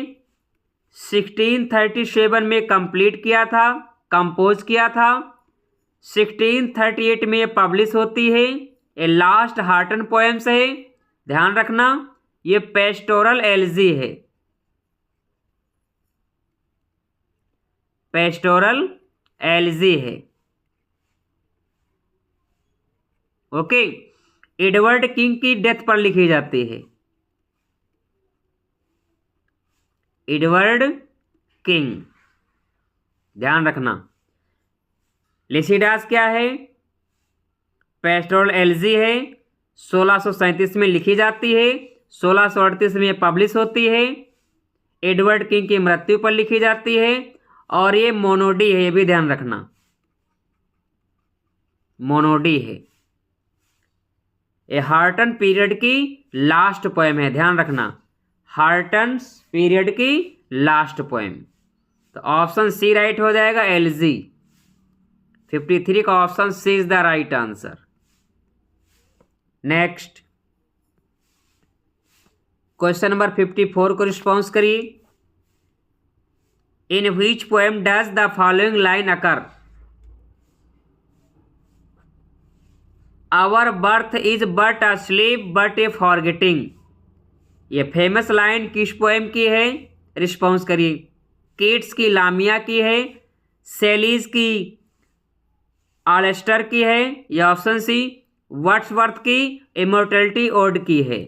1637 में कंप्लीट किया था, कंपोज किया था। 1638 में ये पब्लिश होती है। ये लास्ट हार्टन पोएम्स है, ध्यान रखना। ये पेस्टोरल एल्जी है, पेस्टोरल एल्जी है। ओके, एडवर्ड किंग की डेथ पर लिखी जाती है। एडवर्ड किंग, ध्यान रखना। लिसिडास क्या है? पेस्टोरल एल्जी है। 1637 में लिखी जाती है, 1638 में पब्लिश होती है। एडवर्ड किंग की मृत्यु पर लिखी जाती है और ये मोनोडी है, ये भी ध्यान रखना, मोनोडी है। ये हार्टन पीरियड की लास्ट पोएम है, ध्यान रखना, हार्टन पीरियड की लास्ट पोएम। तो ऑप्शन सी राइट हो जाएगा, एलजी। 53 का option C is the right answer. Next question number 54 को रिस्पॉन्स करिए। In which poem does the following line occur? Our birth is but a sleep but a forgetting. ये famous line किस poem की है? Response करिए। Keats की लामिया की है, सेलीज की ऑलेस्टर की है या ऑप्शन सी वर्ड्सवर्थ की इमोर्टलिटी ओड की है?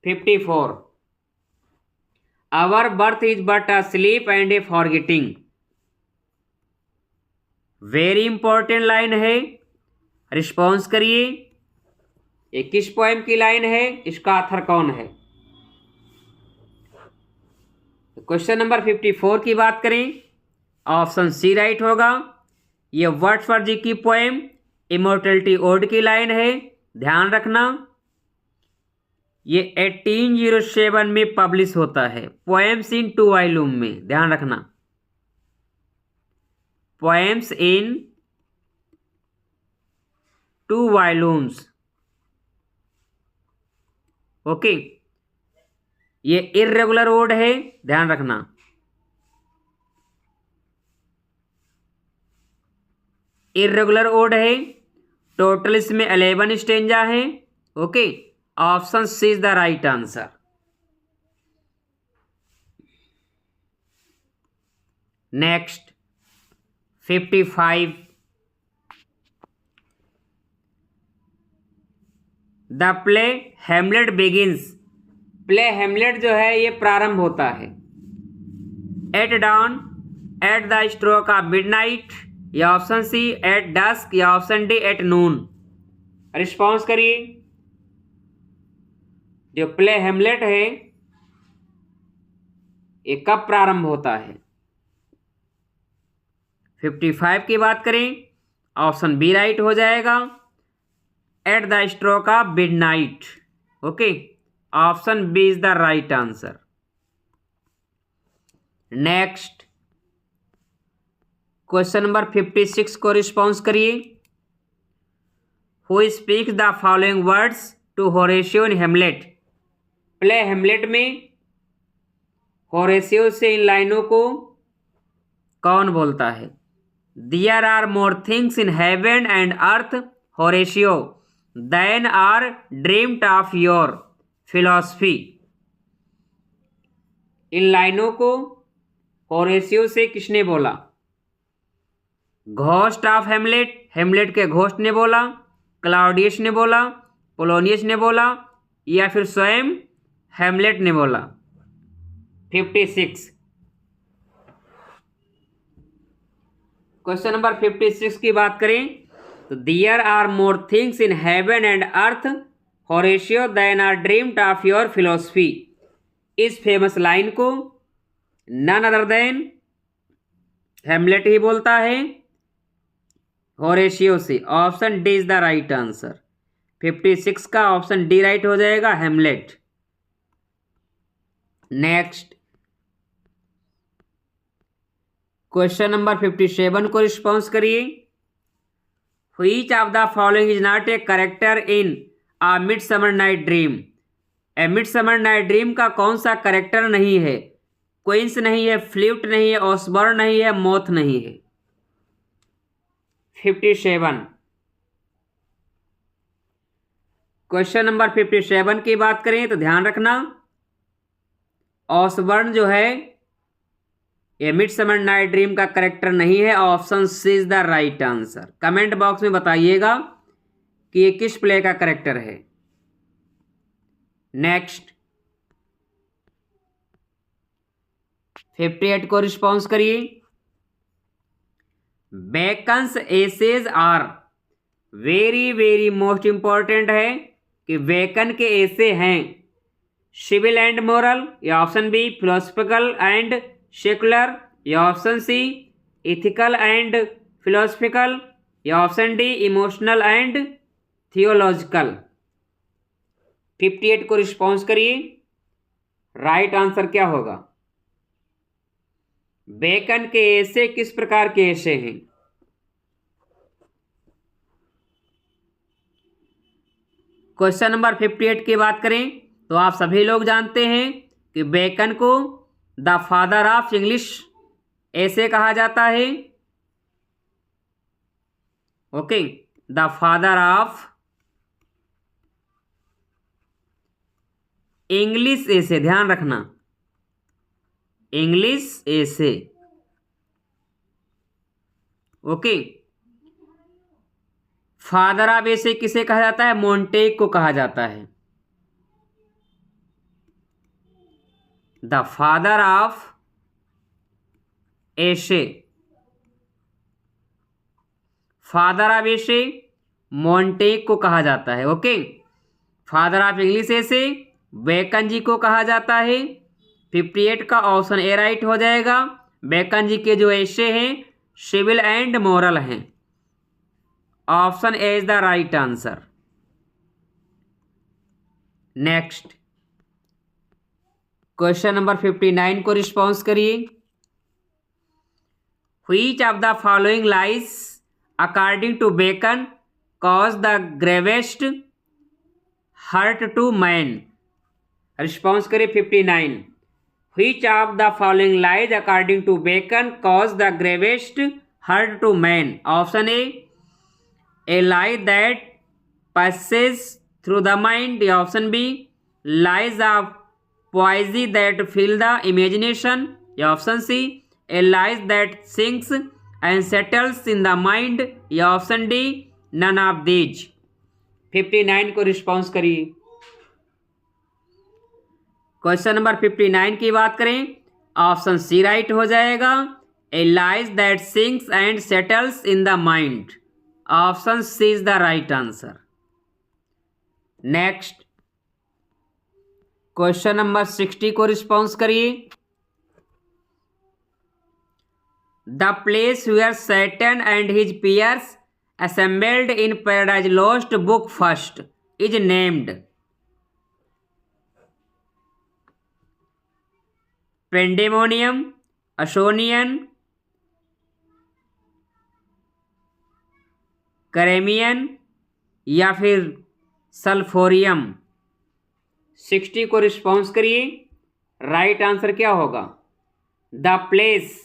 54 our birth is but a sleep and a forgetting. Very important line है, रिस्पॉन्स करिए। ये किस पोएम की लाइन है? इसका ऑथर कौन है? क्वेश्चन नंबर 54 की बात करें, ऑप्शन सी राइट होगा। ये वर्ड्सवर्थ जी की पोएम इमोर्टलिटी ओड की लाइन है, ध्यान रखना। ये 1807 में पब्लिश होता है, पोएम्स इन 2 वॉल्यूम में, ध्यान रखना, पोएम्स इन 2 वॉल्यूम्स। ओके, ये इर्रेगुलर वर्ड है, ध्यान रखना। इर्रेगुलर वर्ड है, टोटल इसमें 11 स्टेंजा है। Okay, option C is the right answer. Next 55, the play Hamlet begins. Play Hamlet जो है ये प्रारंभ होता है at dawn, at the stroke of midnight, या ऑप्शन सी एट डस्क, या option D at noon. Response करिए। जो प्ले हेमलेट है ये कब प्रारंभ होता है? 55 की बात करें, ऑप्शन बी राइट हो जाएगा, at the stroke of midnight. Okay, option B is the right answer. Next question number 56 को रिस्पॉन्स करिए। Who speaks the following words to Horatio in Hamlet. Play Hamlet में होरेशियो से इन लाइनों को कौन बोलता है? There are more things in heaven and earth Horatio than are dreamed of your philosophy. इन लाइनों को होरेशियो से किसने बोला? घोस्ट ऑफ हेमलेट, हेमलेट के घोस्ट ने बोला, क्लाउडियस ने बोला, पोलोनियस ने बोला, या फिर स्वयं हेमलेट ने बोला? 56, क्वेश्चन नंबर 56 की बात करें तो there are more things in heaven and earth Horatio than are dreamed of your philosophy. इस फेमस लाइन को नन अदर देन हेमलेट ही बोलता है होरेशियो से। Option D is the right answer. 56 का ऑप्शन डी राइट हो जाएगा, हेमलेट। Next question number 57 को रिस्पॉन्स करिए। Which of the following is not a character in a midsummer night dream. A midsummer night dream का कौन सा character नहीं है? क्वींस नहीं है, फ्लूट नहीं है, ऑसबर्न नहीं है, मोथ नहीं है। 57, क्वेश्चन नंबर 57 की बात करें तो ध्यान रखना, ऑसबर्न जो है ये मिडसमर नाइट ड्रीम का करेक्टर नहीं है। Option C is the right answer. Comment box में बताइएगा कि ये किस प्ले का करेक्टर है। नेक्स्ट 58 को रिस्पॉन्स करिए। Bacon's essays are, very very most important है कि बेकन के एसे हैं सिविल एंड मोरल, या option B philosophical and secular, या option C ethical and philosophical, या option D emotional and theological. 58 को रिस्पॉन्स करिए, राइट आंसर क्या होगा? बेकन के ऐसे किस प्रकार के ऐसे हैं? क्वेश्चन नंबर 58 की बात करें तो आप सभी लोग जानते हैं कि बेकन को द फादर ऑफ इंग्लिश ऐसे कहा जाता है। Okay, the father of English ऐसे, ध्यान रखना, इंग्लिश ऐसे। ओके, फादर ऑफ ऐसे किसे कहा जाता है? मोंटेग को कहा जाता है। द फादर ऑफ ऐसे, फादर ऑफ ऐसे मोंटेग को कहा जाता है। ओके, फादर ऑफ इंग्लिश ऐसे बेकन जी को कहा जाता है। 58 का ऑप्शन ए राइट हो जाएगा। बेकन जी के जो ऐसे हैं सिविल एंड मोरल हैं। Option A is the right answer. Next question number 59 को रिस्पॉन्स करिए। Which of the following lies according to Bacon cause the gravest hurt to man? Response करिए 59. Which of the following lies according to Bacon cause the gravest hurt to man? Option A lie that passes through the mind. Option B, lies of poesy that fill the imagination. Option C, a lie that sinks and settles in the mind. Option D, none of these. 59 को response करिए. Question number 59 की बात करें, option C right हो जाएगा. A lies that sinks and settles in the mind. Option C is the right answer. Next question number 60 को response करिए. The place where Saturn and his peers assembled in Paradise Lost book first is named Pandemonium, Ausonian, Caramian या फिर सल्फोरियम. 60 को response करिए. Right answer क्या होगा? The place,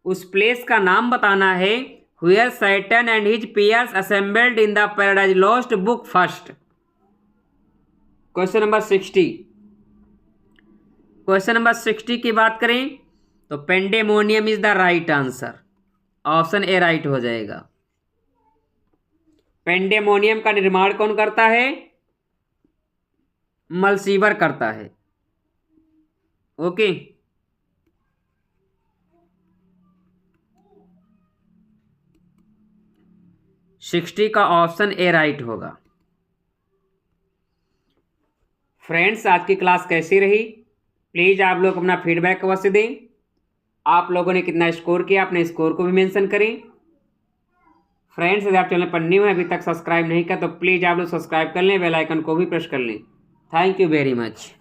उस place का नाम बताना है where Saturn and his peers assembled in the Paradise Lost book first. Question number 60. Question number 60 की बात करें तो pandemonium is the right answer. Option A right हो जाएगा. पेंडेमोनियम का निर्माण कौन करता है? मल्सीवर करता है. ओके. सिक्सटी का ऑप्शन ए राइट होगा. फ्रेंड्स, आज की क्लास कैसी रही? प्लीज़ आप लोग अपना फीडबैक अवश्य दें. आप लोगों ने कितना स्कोर किया, अपने स्कोर को भी मेंशन करें. फ्रेंड्स, यदि आप चैनल पर न्यू हैं, अभी तक सब्सक्राइब नहीं किया तो प्लीज़ आप लोग सब्सक्राइब कर लें, बेल आइकन को भी प्रेस कर लें. Thank you very much.